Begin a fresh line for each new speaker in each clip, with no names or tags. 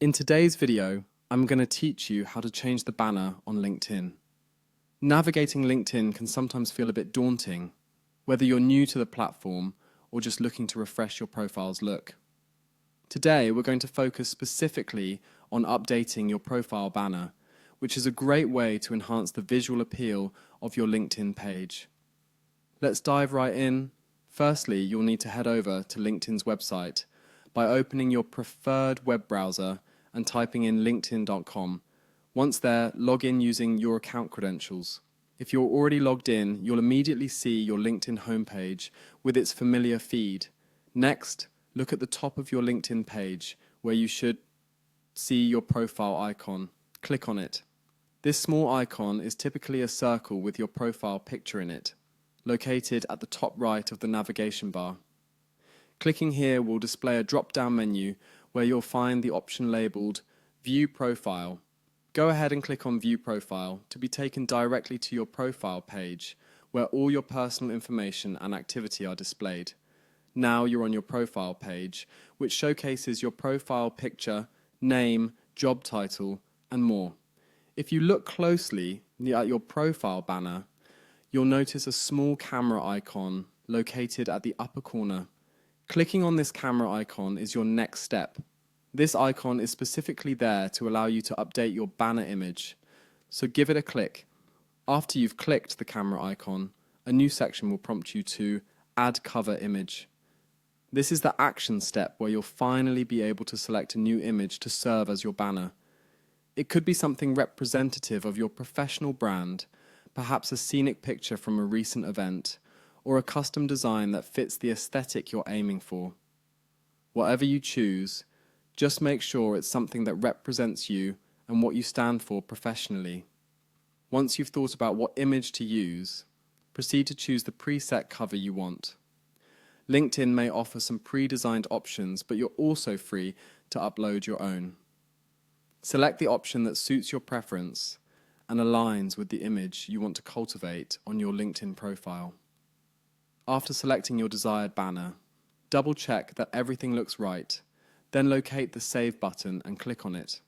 In today's video, I'm going to teach you how to change the banner on LinkedIn. Navigating LinkedIn can sometimes feel a bit daunting, whether you're new to the platform or just looking to refresh your profile's look. Today, we're going to focus specifically on updating your profile banner, which is a great way to enhance the visual appeal of your LinkedIn page. Let's dive right in. Firstly, you'll need to head over to LinkedIn's website by opening your preferred web browser and typing in linkedin.com. Once there, log in using your account credentials. If you're already logged in, you'll immediately see your LinkedIn homepage with its familiar feed. Next, look at the top of your LinkedIn page where you should see your profile icon. Click on it. This small icon is typically a circle with your profile picture in it, located at the top right of the navigation bar. Clicking here will display a drop-down menu where you'll find the option labeled View Profile. Go ahead and click on View Profile to be taken directly to your profile page where all your personal information and activity are displayed. Now you're on your profile page, which showcases your profile picture, name, job title, and more. If you look closely at your profile banner, you'll notice a small camera icon located at the upper corner. Clicking on this camera icon is your next step. This icon is specifically there to allow you to update your banner image, so give it a click. After you've clicked the camera icon, a new section will prompt you to Add Cover Image. This is the action step where you'll finally be able to select a new image to serve as your banner. It could be something representative of your professional brand, perhaps a scenic picture from a recent event, or a custom design that fits the aesthetic you're aiming for. Whatever you choose, just make sure it's something that represents you and what you stand for professionally. Once you've thought about what image to use, proceed to choose the preset cover you want. LinkedIn may offer some pre-designed options, but you're also free to upload your own. Select the option that suits your preference and aligns with the image you want to cultivate on your LinkedIn profile. After selecting your desired banner, double-check that everything looks right, then locate the Save button and click on it.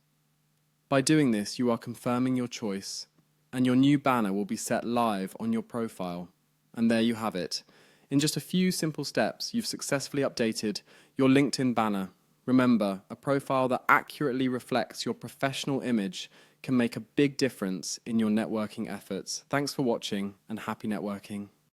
By doing this, you are confirming your choice, and your new banner will be set live on your profile. And there you have it. In just a few simple steps, you've successfully updated your LinkedIn banner. Remember, a profile that accurately reflects your professional image can make a big difference in your networking efforts. Thanks for watching, and happy networking.